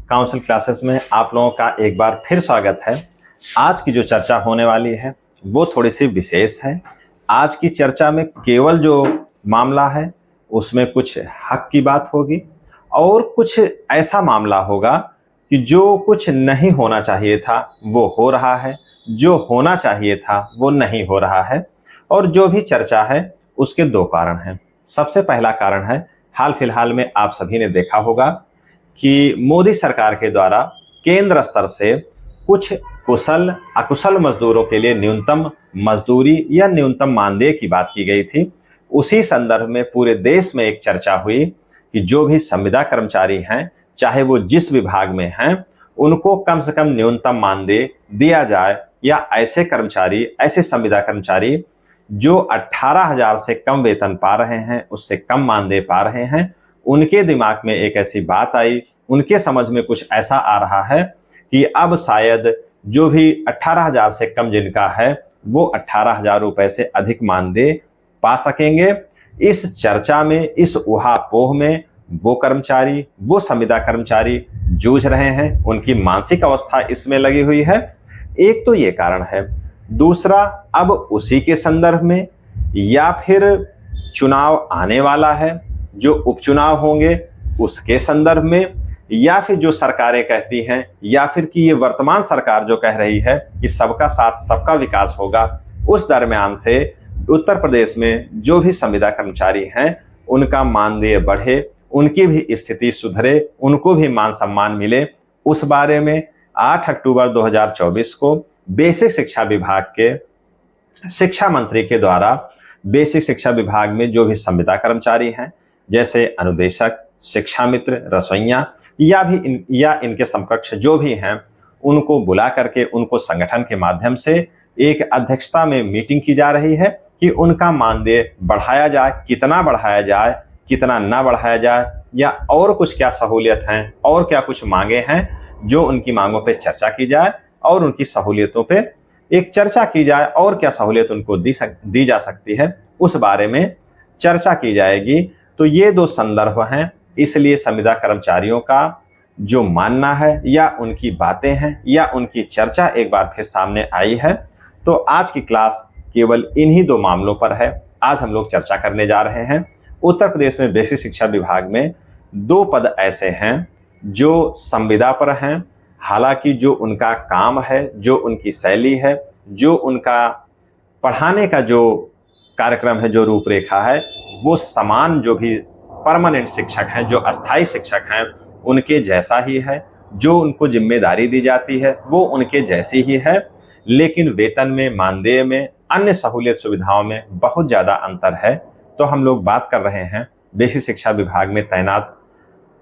Council classes में आप लोगों का एक बार फिर स्वागत है। आज की जो चर्चा होने वाली है वो थोड़ी सी विशेष है। आज की चर्चा में केवल जो मामला है उसमें कुछ हक की बात होगी और कुछ ऐसा मामला होगा कि जो कुछ नहीं होना चाहिए था वो हो रहा है, जो होना चाहिए था वो नहीं हो रहा है। और जो भी चर्चा है उसके दो कारण हैं। सबसे पहला कारण है, हाल फिलहाल में आप सभी ने देखा होगा कि मोदी सरकार के द्वारा केंद्र स्तर से कुछ कुशल अकुशल मजदूरों के लिए न्यूनतम मजदूरी या न्यूनतम मानदेय की बात की गई थी। उसी संदर्भ में पूरे देश में एक चर्चा हुई कि जो भी संविदा कर्मचारी हैं, चाहे वो जिस विभाग में हैं, उनको कम से कम न्यूनतम मानदेय दिया जाए, या ऐसे कर्मचारी, ऐसे संविदा कर्मचारी जो 18,000 से कम वेतन पा रहे हैं, उससे कम मानदेय पा रहे हैं, उनके दिमाग में एक ऐसी बात आई, उनके समझ में कुछ ऐसा आ रहा है कि अब शायद जो भी 18,000 से कम जिनका है वो 18,000 रुपए से अधिक मानदेय पा सकेंगे। इस चर्चा में, इस उहापोह में वो कर्मचारी, वो संविदा कर्मचारी जूझ रहे हैं, उनकी मानसिक अवस्था इसमें लगी हुई है। एक तो ये कारण है। दूसरा, अब उसी के संदर्भ में या फिर चुनाव आने वाला है, जो उपचुनाव होंगे उसके संदर्भ में, या फिर जो सरकारें कहती हैं, या फिर कि ये वर्तमान सरकार जो कह रही है कि सबका साथ सबका विकास होगा, उस दरमियान से उत्तर प्रदेश में जो भी संविदा कर्मचारी हैं उनका मानदेय बढ़े, उनकी भी स्थिति सुधरे, उनको भी मान सम्मान मिले, उस बारे में 8 अक्टूबर 2024 को बेसिक शिक्षा विभाग के शिक्षा मंत्री के द्वारा बेसिक शिक्षा विभाग में जो भी संविदा कर्मचारी हैं, जैसे अनुदेशक, शिक्षा मित्र, रसोइया या इनके समकक्ष जो भी हैं, उनको बुला करके उनको संगठन के माध्यम से एक अध्यक्षता में मीटिंग की जा रही है कि उनका मानदेय बढ़ाया जाए, कितना बढ़ाया जाए, कितना ना बढ़ाया जाए, या और कुछ क्या सहूलियत हैं और क्या कुछ मांगे हैं, जो उनकी मांगों पे चर्चा की जाए और उनकी सहूलियतों पे एक चर्चा की जाए और क्या सहूलियत उनको दी जा सकती है, उस बारे में चर्चा की जाएगी। तो ये दो संदर्भ हैं। इसलिए संविदा कर्मचारियों का जो मानना है या उनकी बातें हैं या उनकी चर्चा एक बार फिर सामने आई है। तो आज की क्लास केवल इन्हीं दो मामलों पर है। आज हम लोग चर्चा करने जा रहे हैं। उत्तर प्रदेश में बेसिक शिक्षा विभाग में 2 पद ऐसे हैं जो संविदा पर हैं। हालांकि जो उनका काम है, जो उनकी शैली है, जो उनका पढ़ाने का जो कार्यक्रम है, जो रूपरेखा है, वो समान जो भी परमानेंट शिक्षक हैं, जो अस्थायी शिक्षक हैं, उनके जैसा ही है। जो उनको जिम्मेदारी दी जाती है वो उनके जैसी ही है, लेकिन वेतन में, मानदेय में, अन्य सहूलियत सुविधाओं में बहुत ज़्यादा अंतर है। तो हम लोग बात कर रहे हैं बेसिक शिक्षा विभाग में तैनात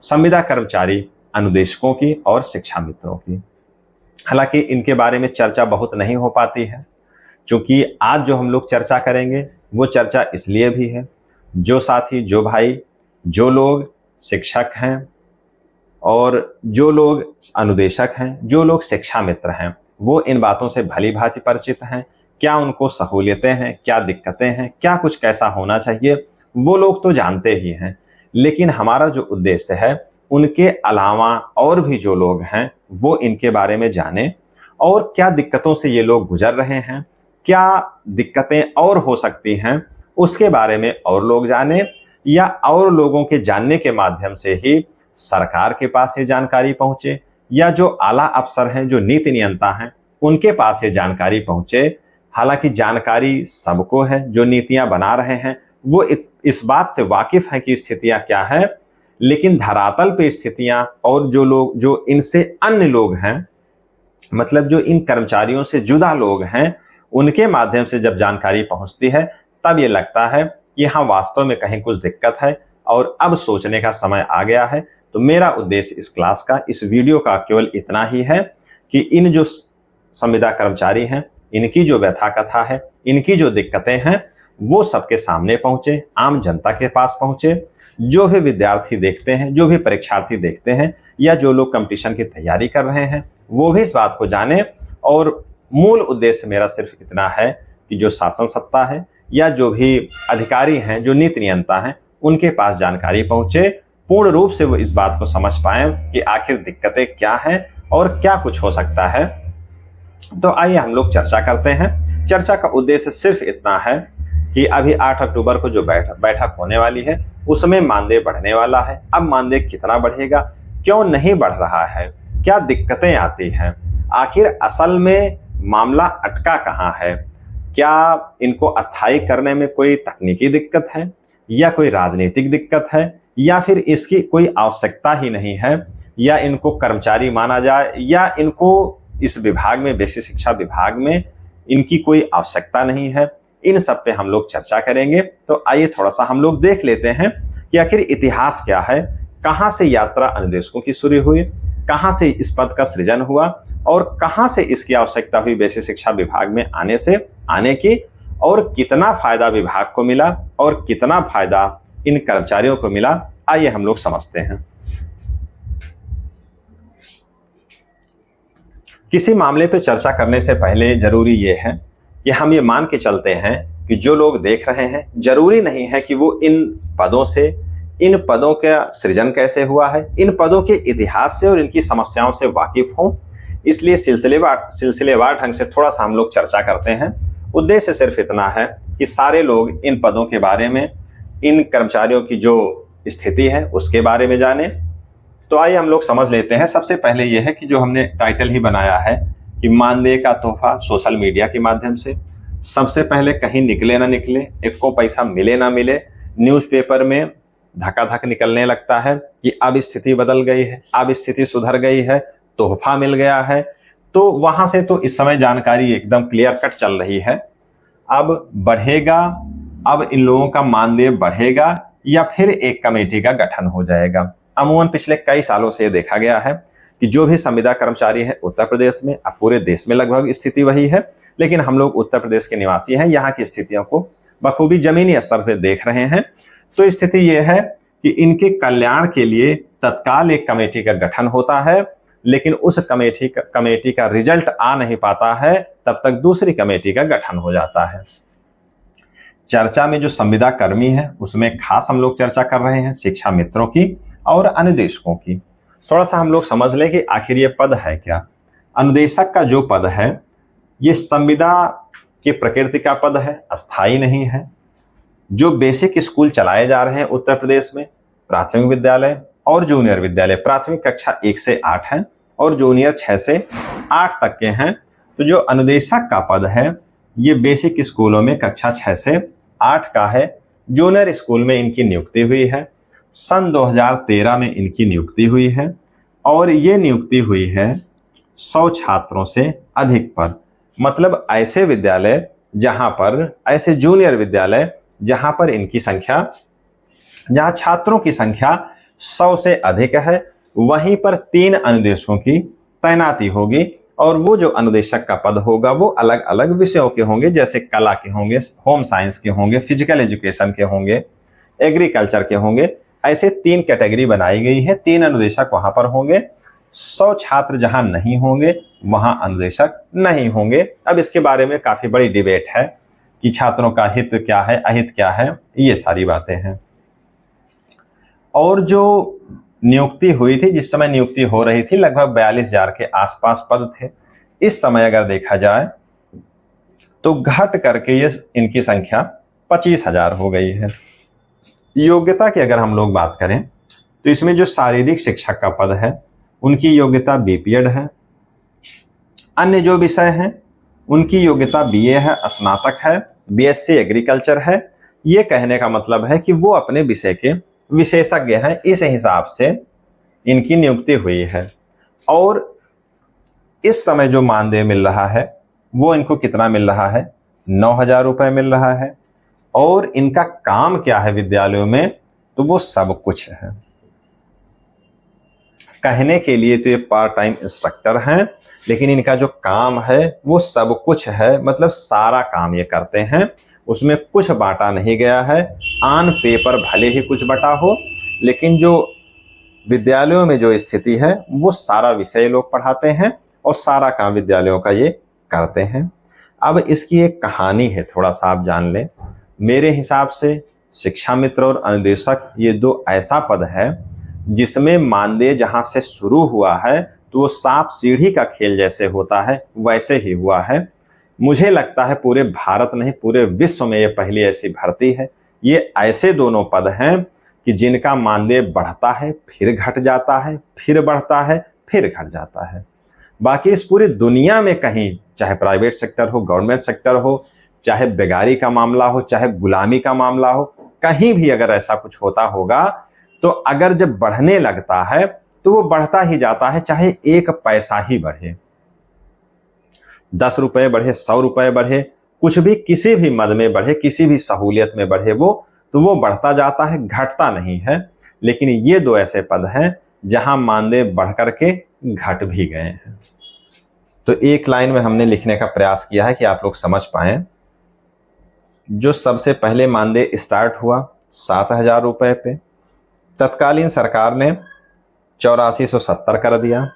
संविदा कर्मचारी, अनुदेशकों की और शिक्षा मित्रों की। हालांकि इनके बारे में चर्चा बहुत नहीं हो पाती है, क्योंकि आज जो हम लोग चर्चा करेंगे वो चर्चा इसलिए भी है, जो साथी, जो भाई, जो लोग शिक्षक हैं और जो लोग अनुदेशक हैं, जो लोग शिक्षा मित्र हैं, वो इन बातों से भली भांति परिचित हैं। क्या उनको सहूलियतें हैं, क्या दिक्कतें हैं, क्या कुछ कैसा होना चाहिए, वो लोग तो जानते ही हैं। लेकिन हमारा जो उद्देश्य है, उनके अलावा और भी जो लोग हैं वो इनके बारे में जाने और क्या दिक्कतों से ये लोग गुजर रहे हैं, क्या दिक्कतें और हो सकती हैं, उसके बारे में और लोग जाने, या और लोगों के जानने के माध्यम से ही सरकार के पास ये जानकारी पहुंचे, या जो आला अफसर हैं, जो नीति नियंता हैं, उनके पास ये जानकारी पहुंचे। हालांकि जानकारी सबको है, जो नीतियां बना रहे हैं वो इस बात से वाकिफ हैं कि स्थितियां क्या है, लेकिन धरातल पे स्थितियां और जो लोग, जो इनसे अन्य लोग हैं, मतलब जो इन कर्मचारियों से जुदा लोग हैं, उनके माध्यम से जब जानकारी पहुंचती है तब ये लगता है कि हाँ, वास्तव में कहीं कुछ दिक्कत है और अब सोचने का समय आ गया है। तो मेरा उद्देश्य इस क्लास का, इस वीडियो का केवल इतना ही है कि इन जो संविदा कर्मचारी हैं, इनकी जो व्यथा कथा है, इनकी जो दिक्कतें हैं, वो सबके सामने पहुंचे, आम जनता के पास पहुंचे। जो भी विद्यार्थी देखते हैं, जो भी परीक्षार्थी देखते हैं, या जो लोग कंपटीशन की तैयारी कर रहे हैं, वो भी इस बात को जाने। और मूल उद्देश्य मेरा सिर्फ इतना है कि जो शासन सत्ता है या जो भी अधिकारी हैं, जो नीति नियंता हैं, उनके पास जानकारी पहुंचे, पूर्ण रूप से वो इस बात को समझ पाएं कि आखिर दिक्कतें क्या हैं और क्या कुछ हो सकता है। तो आइए हम लोग चर्चा करते हैं। चर्चा का उद्देश्य सिर्फ इतना है कि अभी 8 अक्टूबर को जो बैठक होने वाली है उसमें मानदेय बढ़ने वाला है। अब मानदेय कितना बढ़ेगा, क्यों नहीं बढ़ रहा है, क्या दिक्कतें आती हैं, आखिर असल में मामला अटका कहाँ है, क्या इनको अस्थायी करने में कोई तकनीकी दिक्कत है या कोई राजनीतिक दिक्कत है या फिर इसकी कोई आवश्यकता ही नहीं है, या इनको कर्मचारी माना जाए, या इनको इस विभाग में, बेसिक शिक्षा विभाग में इनकी कोई आवश्यकता नहीं है। इन सब पे हम लोग चर्चा करेंगे। तो आइए थोड़ा सा हम लोग देख लेते हैं कि आखिर इतिहास क्या है, कहाँ से यात्रा अनुदेशकों की शुरू हुई, कहाँ से इस पद का सृजन हुआ और कहाँ से इसकी आवश्यकता हुई बेसिक शिक्षा विभाग में आने की, और कितना फायदा विभाग को मिला और कितना फायदा इन कर्मचारियों को मिला। आइए हम लोग समझते हैं। किसी मामले पर चर्चा करने से पहले जरूरी ये है कि हम ये मान के चलते हैं कि जो लोग देख रहे हैं, जरूरी नहीं है कि वो इन पदों का सृजन कैसे हुआ है, इन पदों के इतिहास से और इनकी समस्याओं से वाकिफ हों। इसलिए सिलसिलेवार ढंग से थोड़ा सा हम लोग चर्चा करते हैं। उद्देश्य सिर्फ इतना है कि सारे लोग इन पदों के बारे में, इन कर्मचारियों की जो स्थिति है उसके बारे में जाने। तो आइए हम लोग समझ लेते हैं। सबसे पहले यह है कि जो हमने टाइटल ही बनाया है कि मानदेय का तोहफा सोशल मीडिया के माध्यम से, सबसे पहले कहीं निकले ना निकले, एक को पैसा मिले ना मिले, न्यूज़पेपर में धक्का निकलने लगता है कि अब स्थिति बदल गई है, अब स्थिति सुधर गई है, तोहफा मिल गया है। तो वहां से तो इस समय जानकारी एकदम क्लियर कट चल रही है। अब बढ़ेगा, अब इन लोगों का मानदेय बढ़ेगा या फिर एक कमेटी का गठन हो जाएगा। अमूमन पिछले कई सालों से देखा गया है कि जो भी संविदा कर्मचारी है उत्तर प्रदेश में, अब पूरे देश में लगभग स्थिति वही है, लेकिन हम लोग उत्तर प्रदेश के निवासी हैं, यहाँ की स्थितियों को बखूबी जमीनी स्तर पर देख रहे हैं। तो स्थिति ये है कि इनके कल्याण के लिए तत्काल एक कमेटी का गठन होता है, लेकिन उस कमेटी का रिजल्ट आ नहीं पाता है, तब तक दूसरी कमेटी का गठन हो जाता है। चर्चा में जो संविदा कर्मी है उसमें खास हम लोग चर्चा कर रहे हैं शिक्षा मित्रों की और अनुदेशकों की। थोड़ा सा हम लोग समझ लें कि आखिर ये पद है क्या। अनुदेशक का जो पद है ये संविदा की प्रकृति का पद है, अस्थायी नहीं है। जो बेसिक स्कूल चलाए जा रहे हैं उत्तर प्रदेश में, प्राथमिक विद्यालय और जूनियर विद्यालय, प्राथमिक कक्षा 1 से 8 है और जूनियर 6 से 8 तक के हैं। तो जो अनुदेशक का पद है ये बेसिक स्कूलों में कक्षा 6 से 8 का है। जूनियर स्कूल में इनकी नियुक्ति हुई है, सन 2013 में इनकी नियुक्ति हुई है और ये नियुक्ति हुई है 100 छात्रों से अधिक पर। मतलब ऐसे विद्यालय जहां पर, ऐसे जूनियर विद्यालय जहां पर इनकी संख्या, जहां छात्रों की संख्या 100 से अधिक है, वहीं पर 3 अनुदेशकों की तैनाती होगी। और वो जो अनुदेशक का पद होगा वो अलग अलग विषयों के होंगे, जैसे कला के होंगे, होम साइंस के होंगे, फिजिकल एजुकेशन के होंगे, एग्रीकल्चर के होंगे। ऐसे 3 कैटेगरी बनाई गई है। 3 अनुदेशक वहां पर होंगे। 100 छात्र जहां नहीं होंगे वहां अनुदेशक नहीं होंगे। अब इसके बारे में काफी बड़ी डिबेट है कि छात्रों का हित क्या है, अहित क्या है, ये सारी बातें हैं। और जो नियुक्ति हुई थी, जिस समय नियुक्ति हो रही थी, लगभग 42,000 के आसपास पद थे। इस समय अगर देखा जाए तो घट करके ये इनकी संख्या 25,000 हो गई है। योग्यता की अगर हम लोग बात करें तो इसमें जो शारीरिक शिक्षक का पद है उनकी योग्यता बीपीएड है। अन्य जो विषय हैं उनकी योग्यता बीए है, स्नातक है, बीएससी एग्रीकल्चर है। ये कहने का मतलब है कि वो अपने विषय के विशेषज्ञ हैं, इस हिसाब से इनकी नियुक्ति हुई है। और इस समय जो मानदेय मिल रहा है वो इनको कितना मिल रहा है, 9,000 रुपये मिल रहा है। और इनका काम क्या है विद्यालयों में, तो वो सब कुछ है। कहने के लिए तो ये पार्ट टाइम इंस्ट्रक्टर हैं, लेकिन इनका जो काम है वो सब कुछ है। मतलब सारा काम ये करते हैं, उसमें कुछ बांटा नहीं गया है। ऑन पेपर भले ही कुछ बटा हो, लेकिन जो विद्यालयों में जो स्थिति है वो सारा विषय लोग पढ़ाते हैं और सारा काम विद्यालयों का ये करते हैं। अब इसकी एक कहानी है, थोड़ा सा आप जान लें। मेरे हिसाब से शिक्षा मित्र और अनुदेशक ये दो ऐसा पद है जिसमें मानदेय जहां से शुरू हुआ है तो वो सांप सीढ़ी का खेल जैसे होता है वैसे ही हुआ है। मुझे लगता है पूरे भारत नहीं पूरे विश्व में ये पहली ऐसी भर्ती है। ये ऐसे दोनों पद हैं कि जिनका मानदेय बढ़ता है फिर घट जाता है, फिर बढ़ता है, फिर घट जाता है। बाकी इस पूरी दुनिया में कहीं, चाहे प्राइवेट सेक्टर हो, गवर्नमेंट सेक्टर हो, चाहे बेगारी का मामला हो, चाहे गुलामी का मामला हो, कहीं भी अगर ऐसा कुछ होता होगा तो अगर जब बढ़ने लगता है तो वो बढ़ता ही जाता है, चाहे 1 पैसा ही बढ़े, 10 रुपए बढ़े, 100 रुपए बढ़े, कुछ भी किसी भी मद में बढ़े, किसी भी सहूलियत में बढ़े तो वो बढ़ता जाता है, घटता नहीं है। लेकिन ये दो ऐसे पद हैं जहां मानदेय बढ़ करके घट भी गए हैं। तो एक लाइन में हमने लिखने का प्रयास किया है कि आप लोग समझ पाएं। जो सबसे पहले मानदेय स्टार्ट हुआ 7,000 रुपए पे, तत्कालीन सरकार ने 8470 कर दिया।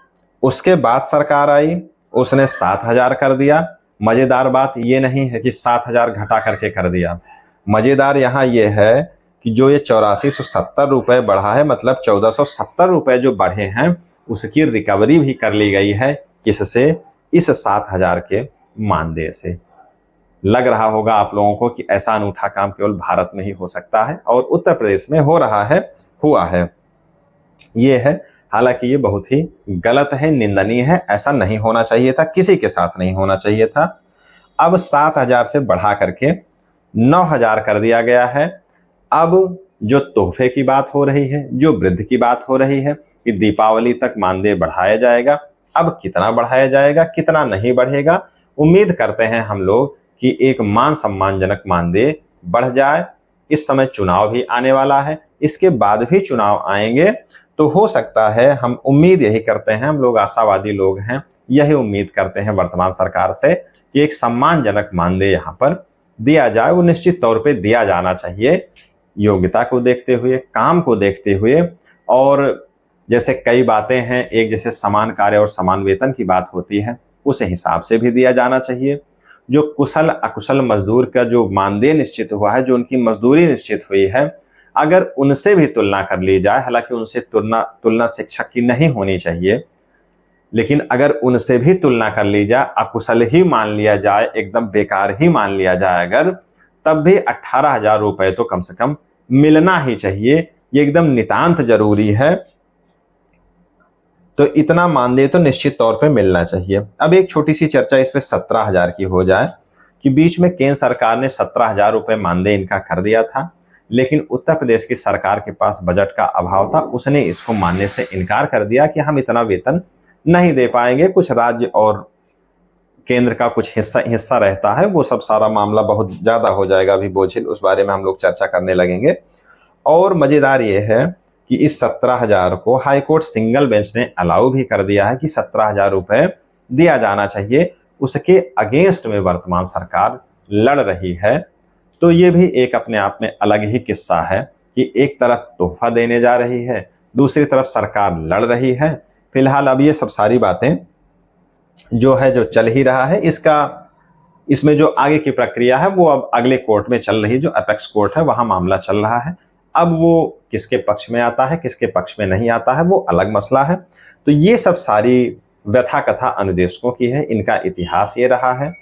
उसके बाद सरकार आई, उसने 7,000 कर दिया। मजेदार बात ये नहीं है कि 7,000 घटा करके कर दिया, मजेदार यहाँ ये है कि जो ये 8470 रुपये बढ़ा है, मतलब 1470 रुपये जो बढ़े हैं उसकी रिकवरी भी कर ली गई है। किससे? इस 7,000 के मानदेय से। लग रहा होगा आप लोगों को कि ऐसा अनूठा काम केवल भारत में ही हो सकता है और उत्तर प्रदेश में हो रहा है, हुआ है, ये है। हालांकि ये बहुत ही गलत है, निंदनीय है, ऐसा नहीं होना चाहिए था, किसी के साथ नहीं होना चाहिए था। अब 7,000 से बढ़ा करके 9,000 कर दिया गया है। अब जो तोहफे की बात हो रही है, जो वृद्धि की बात हो रही है कि दीपावली तक मानदेय बढ़ाया जाएगा, अब कितना बढ़ाया जाएगा, कितना नहीं बढ़ेगा, उम्मीद करते हैं हम लोग कि एक मान सम्मानजनक मानदेय बढ़ जाए। इस समय चुनाव भी आने वाला है, इसके बाद भी चुनाव आएंगे, तो हो सकता है, हम उम्मीद यही करते हैं, हम लोग आशावादी लोग हैं, यही उम्मीद करते हैं वर्तमान सरकार से कि एक सम्मानजनक मानदेय यहाँ पर दिया जाए। वो निश्चित तौर पे दिया जाना चाहिए, योग्यता को देखते हुए, काम को देखते हुए। और जैसे कई बातें हैं, एक जैसे समान कार्य और समान वेतन की बात होती है, उस हिसाब से भी दिया जाना चाहिए। जो कुशल अकुशल मजदूर का जो मानदेय निश्चित हुआ है, जो उनकी मजदूरी निश्चित हुई है, अगर उनसे भी तुलना कर ली जाए, हालांकि उनसे तुलना शिक्षक की नहीं होनी चाहिए, लेकिन अगर उनसे भी तुलना कर ली जाए, अकुशल ही मान लिया जाए, एकदम बेकार ही मान लिया जाए अगर, तब भी 18,000 रुपये तो कम से कम मिलना ही चाहिए। ये एकदम नितांत जरूरी है। तो इतना मानदेय तो निश्चित तौर पे मिलना चाहिए। अब एक छोटी सी चर्चा इस पे 17,000 की हो जाए कि बीच में केंद्र सरकार ने 17,000 रुपये मानदेय इनका कर दिया था, लेकिन उत्तर प्रदेश की सरकार के पास बजट का अभाव था, उसने इसको मानने से इनकार कर दिया कि हम इतना वेतन नहीं दे पाएंगे। कुछ राज्य और केंद्र का कुछ हिस्सा रहता है, वो सब सारा मामला बहुत ज़्यादा हो जाएगा अभी बोझिल, उस बारे में हम लोग चर्चा करने लगेंगे। और मज़ेदार ये है कि इस 17,000 को हाईकोर्ट सिंगल बेंच ने अलाउ भी कर दिया है कि 17,000 रुपये दिया जाना चाहिए। उसके अगेंस्ट में वर्तमान सरकार लड़ रही है। तो ये भी एक अपने आप में अलग ही किस्सा है कि एक तरफ तोहफा देने जा रही है, दूसरी तरफ सरकार लड़ रही है। फिलहाल अब ये सब सारी बातें जो चल ही रहा है, इसमें जो आगे की प्रक्रिया है वो अब अगले कोर्ट में चल रही है, जो अपेक्स कोर्ट है, वहाँ मामला चल रहा है। अब वो किसके पक्ष में आता है, किसके पक्ष में नहीं आता है, वो अलग मसला है। तो ये सब सारी व्यथा कथा अनुदेशकों की है, इनका इतिहास ये रहा है।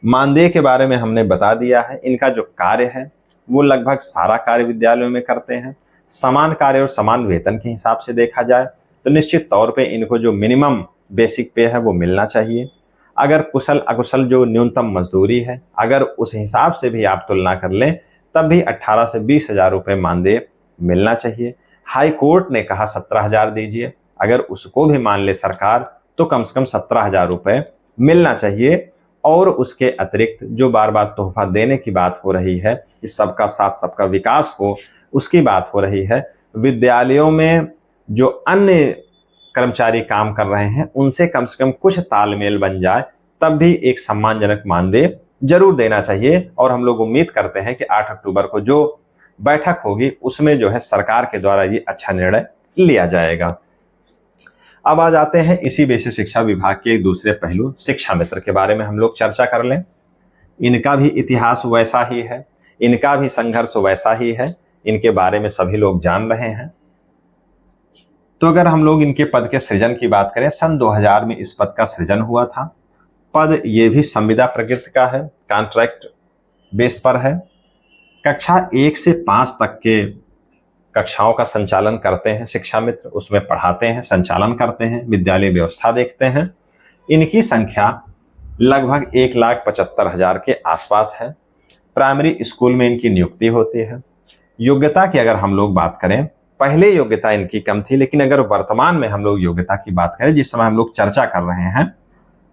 मानदेय के बारे में हमने बता दिया है। इनका जो कार्य है वो लगभग सारा कार्य विद्यालयों में करते हैं। समान कार्य और समान वेतन के हिसाब से देखा जाए तो निश्चित तौर पे इनको जो मिनिमम बेसिक पे है वो मिलना चाहिए। अगर कुशल अकुशल जो न्यूनतम मजदूरी है, अगर उस हिसाब से भी आप तुलना कर लें, तब भी 18 से 20,000 रुपये मानदेय मिलना चाहिए। हाई कोर्ट ने कहा 17,000 दीजिए, अगर उसको भी मान ले सरकार तो कम से कम 17,000 रुपये मिलना चाहिए। और उसके अतिरिक्त जो बार बार तोहफा देने की बात हो रही है, इस सबका साथ सबका विकास हो, उसकी बात हो रही है। विद्यालयों में जो अन्य कर्मचारी काम कर रहे हैं उनसे कम से कम कुछ तालमेल बन जाए, तब भी एक सम्मानजनक मानदेय जरूर देना चाहिए। और हम लोग उम्मीद करते हैं कि 8 अक्टूबर को जो बैठक होगी उसमें जो है सरकार के द्वारा ये अच्छा निर्णय लिया जाएगा। अब आ जाते हैं इसी बेसिक शिक्षा विभाग के एक दूसरे पहलू शिक्षा मित्र के बारे में हम लोग चर्चा कर लें। इनका भी इतिहास वैसा ही है। इनका भी संघर्ष वैसा ही है, इनके बारे में सभी लोग जान रहे हैं। तो अगर हम लोग इनके पद के सृजन की बात करें, सन 2000 में इस पद का सृजन हुआ था। पद ये भी संविदा प्रकृति का है, कॉन्ट्रैक्ट बेस पर है। कक्षा 1 से 5 तक के कक्षाओं का संचालन करते हैं शिक्षा मित्र, उसमें पढ़ाते हैं, संचालन करते हैं, विद्यालय व्यवस्था देखते हैं। इनकी संख्या लगभग 1,75,000 के आसपास है। प्राइमरी स्कूल में इनकी नियुक्ति होती है। योग्यता की अगर हम लोग बात करें, पहले योग्यता इनकी कम थी, लेकिन अगर वर्तमान में हम लोग योग्यता की बात करें, जिस समय हम लोग चर्चा कर रहे हैं,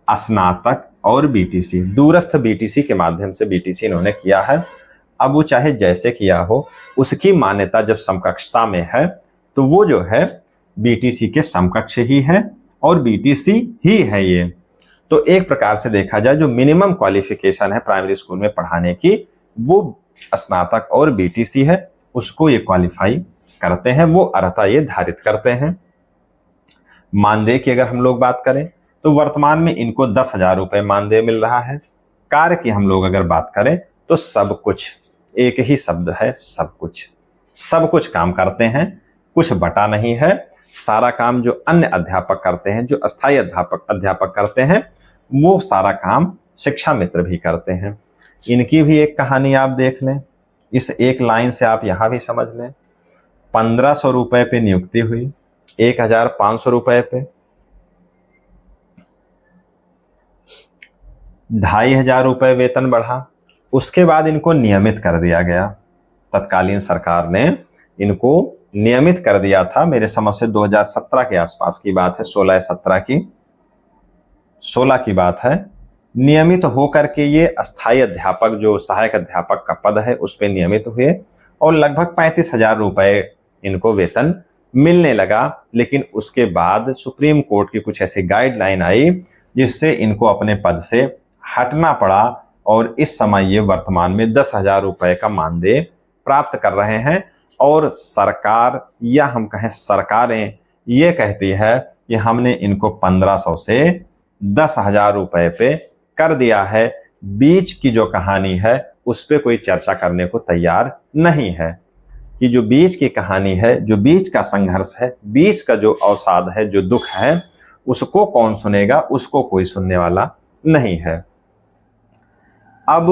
स्नातक और बीटीसी, दूरस्थ बीटीसी के माध्यम से बीटीसी इन्होंने किया है। अब वो चाहे जैसे किया हो, उसकी मान्यता जब समकक्षता में है तो वो जो है बीटीसी के समकक्ष ही है और बीटीसी ही है ये। तो एक प्रकार से देखा जाए, जो मिनिमम क्वालिफिकेशन है प्राइमरी स्कूल में पढ़ाने की, वो स्नातक और बीटीसी है, उसको ये क्वालिफाई करते हैं, वो अर्हता ये धारित करते हैं। मानदेय की अगर हम लोग बात करें तो वर्तमान में इनको 10,000 रुपये मानदेय मिल रहा है। कार्य की हम लोग अगर बात करें तो सब कुछ, एक ही शब्द है, सब कुछ, सब कुछ काम करते हैं, कुछ बटा नहीं है। सारा काम जो अन्य अध्यापक करते हैं, जो अस्थायी अध्यापक करते हैं, वो सारा काम शिक्षा मित्र भी करते हैं। इनकी भी एक कहानी आप देख लें, इस एक लाइन से आप यहाँ भी समझ लें। 1,500 रुपये पे नियुक्ति हुई, 1,500 रुपये पे, 2,500 रुपये वेतन बढ़ा। उसके बाद इनको नियमित कर दिया गया। तत्कालीन सरकार ने इनको नियमित कर दिया था। मेरे समझ से 2017 के आसपास की बात है, 16 की बात है। नियमित होकर के ये अस्थायी अध्यापक, जो सहायक अध्यापक का पद है, उस पर नियमित हुए और लगभग 35,000 रुपये इनको वेतन मिलने लगा। लेकिन उसके बाद सुप्रीम कोर्ट की कुछ ऐसी गाइडलाइन आई जिससे इनको अपने पद से हटना पड़ा और इस समय ये वर्तमान में 10,000 रुपये का मानदेय प्राप्त कर रहे हैं। और सरकार, या हम कहें सरकारें, ये कहती है कि हमने इनको 1,500 से 10,000 रुपये पे कर दिया है। बीच की जो कहानी है उस पर कोई चर्चा करने को तैयार नहीं है कि जो बीच की कहानी है, जो बीच का संघर्ष है, बीच का जो अवसाद है, जो दुख है, उसको कौन सुनेगा? उसको कोई सुनने वाला नहीं है। अब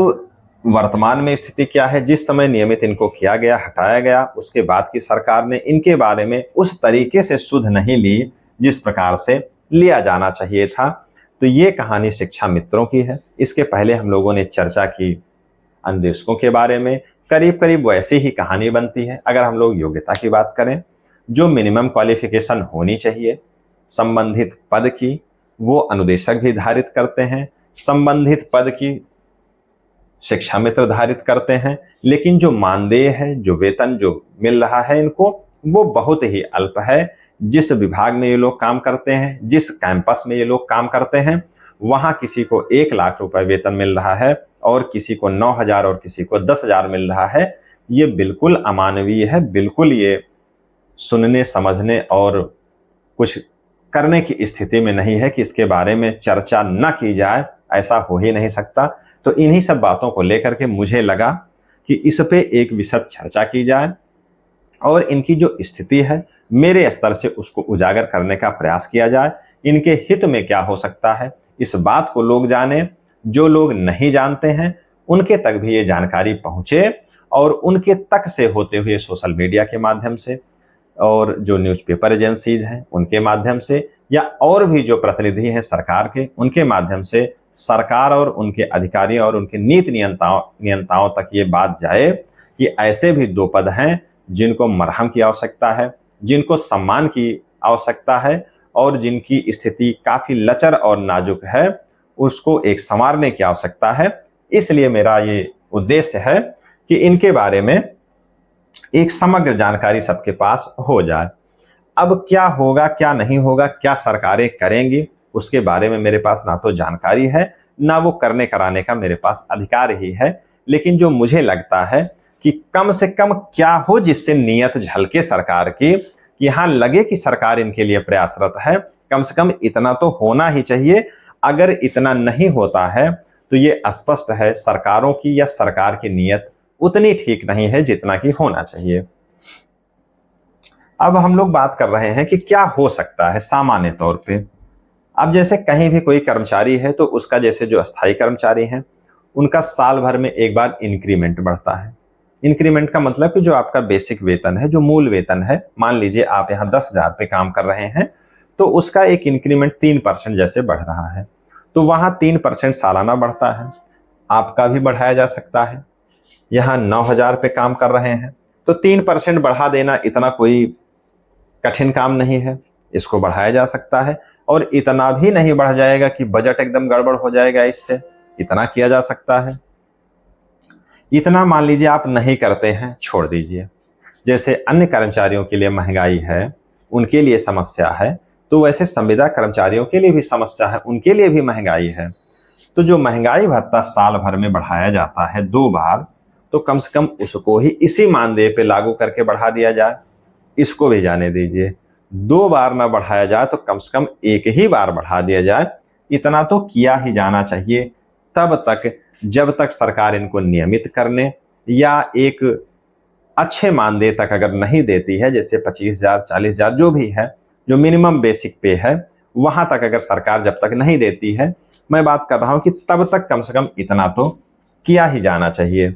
वर्तमान में स्थिति क्या है? जिस समय नियमित इनको किया गया, हटाया गया, उसके बाद की सरकार ने इनके बारे में उस तरीके से सुध नहीं ली जिस प्रकार से लिया जाना चाहिए था। तो ये कहानी शिक्षा मित्रों की है। इसके पहले हम लोगों ने चर्चा की अन्वेषकों के बारे में, करीब करीब वैसी ही कहानी बनती है। अगर हम लोग योग्यता की बात करें, जो मिनिमम क्वालिफिकेशन होनी चाहिए संबंधित पद की, वो अनुदेशक भी धारित करते हैं, संबंधित पद की शिक्षा मित्र धारित करते हैं। लेकिन जो मानदेय है, जो वेतन जो मिल रहा है इनको, वो बहुत ही अल्प है। जिस विभाग में ये लोग काम करते हैं, जिस कैंपस में ये लोग काम करते हैं, वहाँ किसी को 1 लाख रुपए वेतन मिल रहा है और किसी को 9,000 और किसी को 10,000 मिल रहा है। ये बिल्कुल अमानवीय है, बिल्कुल ये सुनने, समझने और कुछ करने की स्थिति में नहीं है कि इसके बारे में चर्चा न की जाए। ऐसा हो ही नहीं सकता। तो इन्हीं सब बातों को लेकर के मुझे लगा कि इस पे एक विशद चर्चा की जाए और इनकी जो स्थिति है मेरे स्तर से उसको उजागर करने का प्रयास किया जाए। इनके हित में क्या हो सकता है, इस बात को लोग जाने। जो लोग नहीं जानते हैं उनके तक भी ये जानकारी पहुँचे और उनके तक से होते हुए सोशल मीडिया के माध्यम से और जो न्यूज़पेपर एजेंसीज हैं उनके माध्यम से, या और भी जो प्रतिनिधि हैं सरकार के, उनके माध्यम से सरकार और उनके अधिकारी और उनके नीति नियंताओं तक ये बात जाए कि ऐसे भी 2 पद हैं जिनको मरहम की आवश्यकता है, जिनको सम्मान की आवश्यकता है और जिनकी स्थिति काफ़ी लचर और नाजुक है, उसको एक संवारने की आवश्यकता है। इसलिए मेरा ये उद्देश्य है कि इनके बारे में एक समग्र जानकारी सबके पास हो जाए। अब क्या होगा, क्या नहीं होगा, क्या सरकारें करेंगी, उसके बारे में मेरे पास ना तो जानकारी है, ना वो करने कराने का मेरे पास अधिकार ही है। लेकिन जो मुझे लगता है कि कम से कम क्या हो जिससे नीयत झलके सरकार की, यहाँ लगे कि सरकार इनके लिए प्रयासरत है, कम से कम इतना तो होना ही चाहिए। अगर इतना नहीं होता है तो ये स्पष्ट है सरकारों की या सरकार की नीयत उतनी ठीक नहीं है जितना कि होना चाहिए। अब हम लोग बात कर रहे हैं कि क्या हो सकता है सामान्य तौर पे। अब जैसे कहीं भी कोई कर्मचारी है तो उसका जैसे जो अस्थायी कर्मचारी हैं उनका साल भर में एक बार इंक्रीमेंट बढ़ता है। इंक्रीमेंट का मतलब कि जो आपका बेसिक वेतन है, जो मूल वेतन है, मान लीजिए आप यहाँ 10,000 पे काम कर रहे हैं तो उसका एक इंक्रीमेंट 3% जैसे बढ़ रहा है, तो वहाँ 3% सालाना बढ़ता है। आपका भी बढ़ाया जा सकता है। यहाँ 9,000 पे काम कर रहे हैं तो 3% बढ़ा देना इतना कोई कठिन काम नहीं है, इसको बढ़ाया जा सकता है। और इतना भी नहीं बढ़ जाएगा कि बजट एकदम गड़बड़ हो जाएगा, इससे इतना किया जा सकता है। इतना मान लीजिए आप नहीं करते हैं, छोड़ दीजिए। जैसे अन्य कर्मचारियों के लिए महंगाई है, उनके लिए समस्या है, तो वैसे संविदा कर्मचारियों के लिए भी समस्या है, उनके लिए भी महंगाई है। तो जो महंगाई भत्ता साल भर में बढ़ाया जाता है 2 बार, तो कम से कम उसको ही इसी मानदेय पे लागू करके बढ़ा दिया जाए। इसको भी जाने दीजिए, 2 बार ना बढ़ाया जाए तो कम से कम एक ही बार बढ़ा दिया जाए। इतना तो किया ही जाना चाहिए तब तक जब तक सरकार इनको नियमित करने या एक अच्छे मानदेय तक अगर नहीं देती है, जैसे 25,000 40,000 जो भी है, जो मिनिमम बेसिक पे है, वहां तक अगर सरकार जब तक नहीं देती है, मैं बात कर रहा हूं कि तब तक कम से कम इतना तो किया ही जाना चाहिए।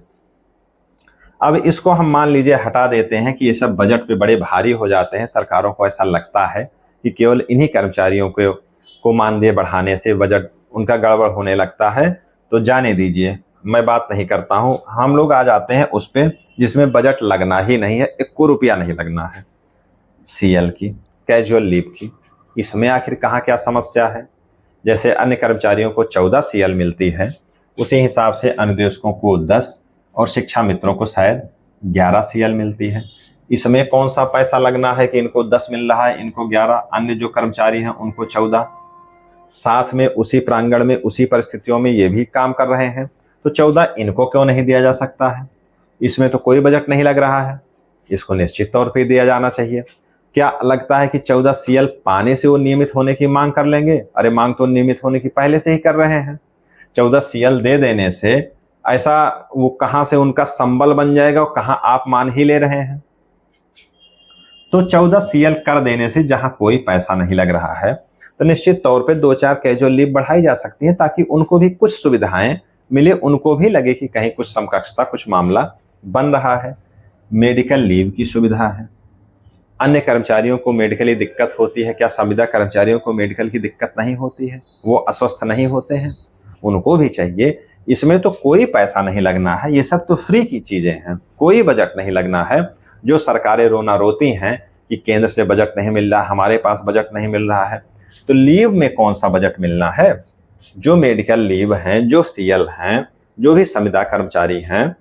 अब इसको हम मान लीजिए हटा देते हैं कि ये सब बजट पे बड़े भारी हो जाते हैं, सरकारों को ऐसा लगता है कि केवल इन्हीं कर्मचारियों को मानदेय बढ़ाने से बजट उनका गड़बड़ होने लगता है, तो जाने दीजिए, मैं बात नहीं करता हूं। हम लोग आ जाते हैं उस पे जिसमें बजट लगना ही नहीं है, 1 रुपया नहीं लगना है, सीएल की, कैजुअल लीव की। इसमें आखिर कहाँ क्या समस्या है? जैसे अन्य कर्मचारियों को 14 सीएल मिलती है, उसी हिसाब से अनुदेशकों को 10 और शिक्षा मित्रों को शायद 11 सीएल मिलती है। इसमें कौन सा पैसा लगना है कि इनको 10 मिल रहा है, इनको 11, अन्य जो कर्मचारी हैं उनको 14। साथ में उसी प्रांगण में उसी परिस्थितियों में ये भी काम कर रहे हैं, तो 14 इनको क्यों नहीं दिया जा सकता है? इसमें तो कोई बजट नहीं लग रहा है, इसको निश्चित तौर पे दिया जाना चाहिए। क्या लगता है कि 14 सीएल पाने से वो नियमित होने की मांग कर लेंगे? अरे मांग तो नियमित होने की पहले से ही कर रहे हैं। 14 सीएल दे देने से ऐसा वो कहां से उनका संबल बन जाएगा और कहां आप मान ही ले रहे हैं। तो 14 सीएल कर देने से जहां कोई पैसा नहीं लग रहा है, तो निश्चित तौर पे 2-4 कैजुअल लीव बढ़ाई जा सकती है ताकि उनको भी कुछ सुविधाएं मिले, उनको भी लगे कि कहीं कुछ समकक्षता, कुछ मामला बन रहा है। मेडिकल लीव की सुविधा है। अन्य कर्मचारियों को मेडिकली दिक्कत होती है, क्या संविदा कर्मचारियों को मेडिकल की दिक्कत नहीं होती है? वो अस्वस्थ नहीं होते हैं? उनको भी चाहिए। इसमें तो कोई पैसा नहीं लगना है, ये सब तो फ्री की चीजें हैं, कोई बजट नहीं लगना है। जो सरकारें रोना रोती हैं कि केंद्र से बजट नहीं मिल रहा, हमारे पास बजट नहीं मिल रहा है, तो लीव में कौन सा बजट मिलना है? जो मेडिकल लीव हैं, जो सीएल हैं, जो भी संविदा कर्मचारी हैं,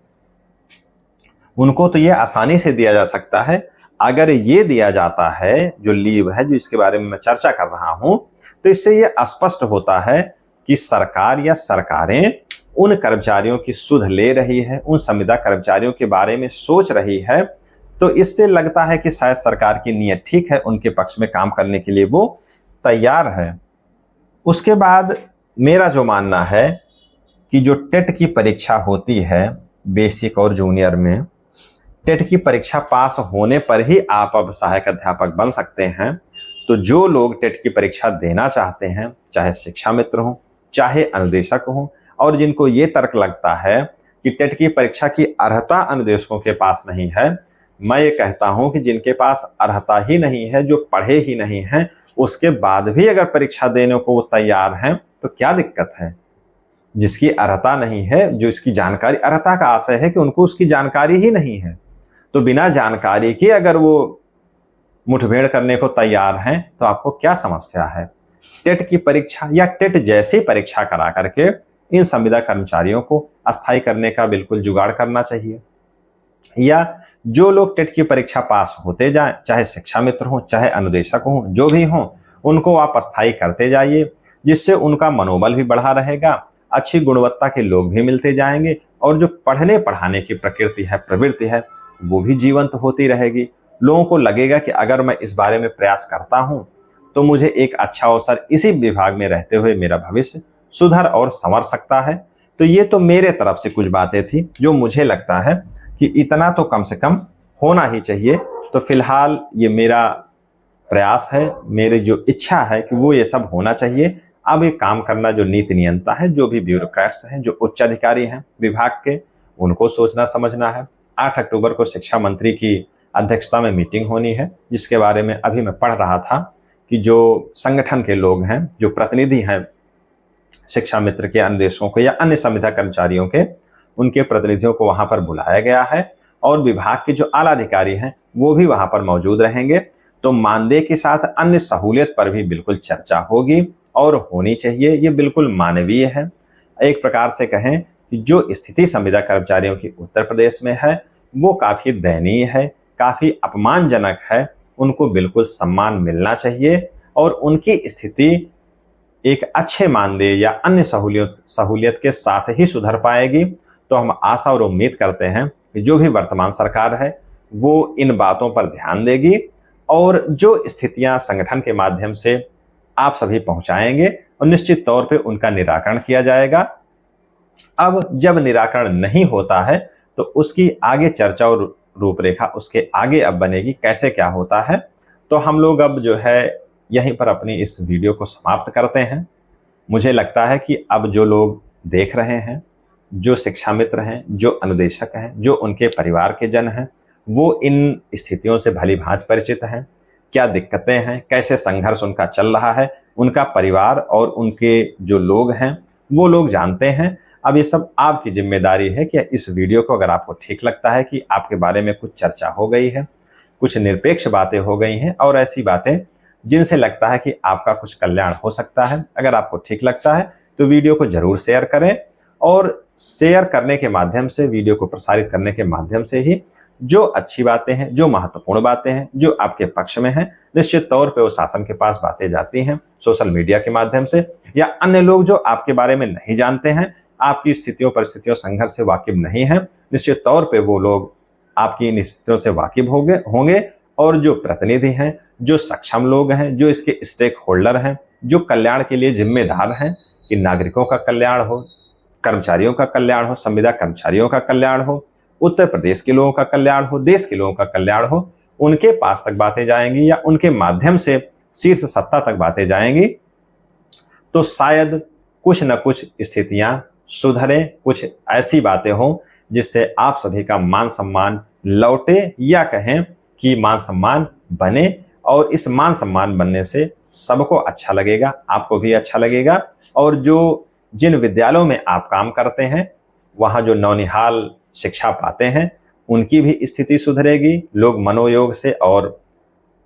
उनको तो ये आसानी से दिया जा सकता है। अगर ये दिया जाता है, जो लीव है, जो इसके बारे में मैं चर्चा कर रहा हूं, तो इससे ये स्पष्ट होता है कि सरकार या सरकारें उन कर्मचारियों की सुध ले रही है, उन संविदा कर्मचारियों के बारे में सोच रही है। तो इससे लगता है कि शायद सरकार की नीयत ठीक है, उनके पक्ष में काम करने के लिए वो तैयार है। उसके बाद मेरा जो मानना है कि जो टेट की परीक्षा होती है बेसिक और जूनियर में, टेट की परीक्षा पास होने पर ही आप अब सहायक अध्यापक बन सकते हैं। तो जो लोग टेट की परीक्षा देना चाहते हैं, चाहे शिक्षा मित्र हों, चाहे अनुदेशक हों, और जिनको ये तर्क लगता है कि टेट की परीक्षा की अर्हता अनुदेशकों के पास नहीं है, मैं ये कहता हूं कि जिनके पास अर्हता ही नहीं है, जो पढ़े ही नहीं हैं, उसके बाद भी अगर परीक्षा देने को वो तैयार हैं, तो क्या दिक्कत है? जिसकी अर्हता नहीं है, जो इसकी जानकारी, अर्हता का आशय है कि उनको उसकी जानकारी ही नहीं है, तो बिना जानकारी के अगर वो मुठभेड़ करने को तैयार हैं, तो आपको क्या समस्या है? टेट की परीक्षा या टेट जैसी परीक्षा करा करके इन संविदा कर्मचारियों को अस्थायी करने का बिल्कुल जुगाड़ करना चाहिए। या जो लोग टेट की परीक्षा पास होते जाएं, चाहे शिक्षा मित्र हों, चाहे अनुदेशक हों, जो भी हों, उनको आप अस्थायी करते जाइए, जिससे उनका मनोबल भी बढ़ा रहेगा, अच्छी गुणवत्ता के लोग भी मिलते जाएंगे, और जो पढ़ने पढ़ाने की प्रकृति है, प्रवृत्ति है, वो भी जीवंत होती रहेगी। लोगों को लगेगा कि अगर मैं इस बारे में प्रयास करता हूं तो मुझे एक अच्छा अवसर, इसी विभाग में रहते हुए मेरा भविष्य सुधर और संवर सकता है। तो ये तो मेरे तरफ से कुछ बातें थी जो मुझे लगता है कि इतना तो कम से कम होना ही चाहिए। तो फिलहाल ये मेरा प्रयास है, मेरी जो इच्छा है कि वो ये सब होना चाहिए। अब ये काम करना जो नीति नियंता है, जो भी ब्यूरोक्रेट्स हैं, जो उच्च अधिकारी हैं विभाग के, उनको सोचना समझना है। 8 अक्टूबर को शिक्षा मंत्री की अध्यक्षता में मीटिंग होनी है, जिसके बारे में अभी मैं पढ़ रहा था कि जो संगठन के लोग हैं, जो प्रतिनिधि हैं शिक्षा मित्र के, अन्य देशों के या अन्य संविदा कर्मचारियों के, उनके प्रतिनिधियों को वहां पर बुलाया गया है और विभाग के जो आला अधिकारी हैं वो भी वहां पर मौजूद रहेंगे। तो मानदेय के साथ अन्य सहूलियत पर भी बिल्कुल चर्चा होगी और होनी चाहिए। ये बिल्कुल मानवीय है। एक प्रकार से कहें कि जो स्थिति संविदा कर्मचारियों की उत्तर प्रदेश में है वो काफ़ी दयनीय है, काफ़ी अपमानजनक है। उनको बिल्कुल सम्मान मिलना चाहिए और उनकी स्थिति एक अच्छे मानदेय या अन्य सहूलियत के साथ ही सुधर पाएगी। तो हम आशा और उम्मीद करते हैं कि जो भी वर्तमान सरकार है वो इन बातों पर ध्यान देगी और जो स्थितियां संगठन के माध्यम से आप सभी पहुंचाएंगे और निश्चित तौर पे उनका निराकरण किया जाएगा। अब जब निराकरण नहीं होता है तो उसकी आगे चर्चा और रूपरेखा उसके आगे अब बनेगी, कैसे क्या होता है। तो हम लोग अब जो है यहीं पर अपनी इस वीडियो को समाप्त करते हैं। मुझे लगता है कि अब जो लोग देख रहे हैं, जो शिक्षा मित्र हैं, जो अनुदेशक हैं, जो उनके परिवार के जन हैं, वो इन स्थितियों से भली भांति परिचित हैं। क्या दिक्कतें हैं, कैसे संघर्ष उनका चल रहा है, उनका परिवार और उनके जो लोग हैं वो लोग जानते हैं। अब ये सब आपकी जिम्मेदारी है कि इस वीडियो को अगर आपको ठीक लगता है कि आपके बारे में कुछ चर्चा हो गई है, कुछ निरपेक्ष बातें हो गई हैं और ऐसी बातें जिनसे लगता है कि आपका कुछ कल्याण हो सकता है, अगर आपको ठीक लगता है तो वीडियो को जरूर शेयर करें। और शेयर करने के माध्यम से, वीडियो को प्रसारित करने के माध्यम से ही जो अच्छी बातें हैं, जो महत्वपूर्ण बातें हैं, जो आपके पक्ष में हैं, निश्चित तौर पे वो शासन के पास बातें जाती हैं सोशल मीडिया के माध्यम से, या अन्य लोग जो आपके बारे में नहीं जानते हैं, आपकी स्थितियों परिस्थितियों संघर्ष से वाकिफ नहीं है, निश्चित तौर पे वो लोग आपकी इन स्थितियों से वाकिफ होंगे। और जो प्रतिनिधि हैं, जो सक्षम लोग हैं, जो इसके स्टेक होल्डर हैं, जो कल्याण के लिए जिम्मेदार हैं कि नागरिकों का कल्याण हो, कर्मचारियों का कल्याण हो, संविदा कर्मचारियों का कल्याण हो, उत्तर प्रदेश के लोगों का कल्याण हो, देश के लोगों का कल्याण हो, उनके पास तक बातें जाएंगी या उनके माध्यम से शीर्ष सत्ता तक बातें जाएंगी तो शायद कुछ न कुछ स्थितियां सुधरें, कुछ ऐसी बातें हों जिससे आप सभी का मान सम्मान लौटे, या कहें कि मान सम्मान बने। और इस मान सम्मान बनने से सबको अच्छा लगेगा, आपको भी अच्छा लगेगा। और जो जिन विद्यालयों में आप काम करते हैं वहाँ जो नौनिहाल शिक्षा पाते हैं उनकी भी स्थिति सुधरेगी। लोग मनोयोग से और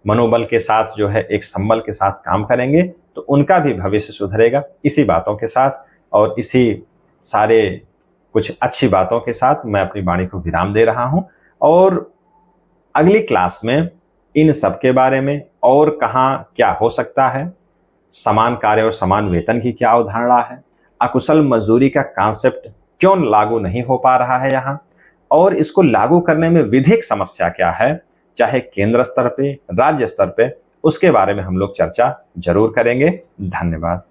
मनोबल के साथ जो है एक संबल के साथ काम करेंगे तो उनका भी भविष्य सुधरेगा। इसी बातों के साथ और इसी सारे कुछ अच्छी बातों के साथ मैं अपनी वाणी को विराम दे रहा हूँ और अगली क्लास में इन सब के बारे में और कहाँ क्या हो सकता है, समान कार्य और समान वेतन की क्या अवधारणा है, अकुशल मजदूरी का कॉन्सेप्ट क्यों लागू नहीं हो पा रहा है यहाँ, और इसको लागू करने में विधिक समस्या क्या है, चाहे केंद्र स्तर पे, राज्य स्तर पे, उसके बारे में हम लोग चर्चा जरूर करेंगे। धन्यवाद।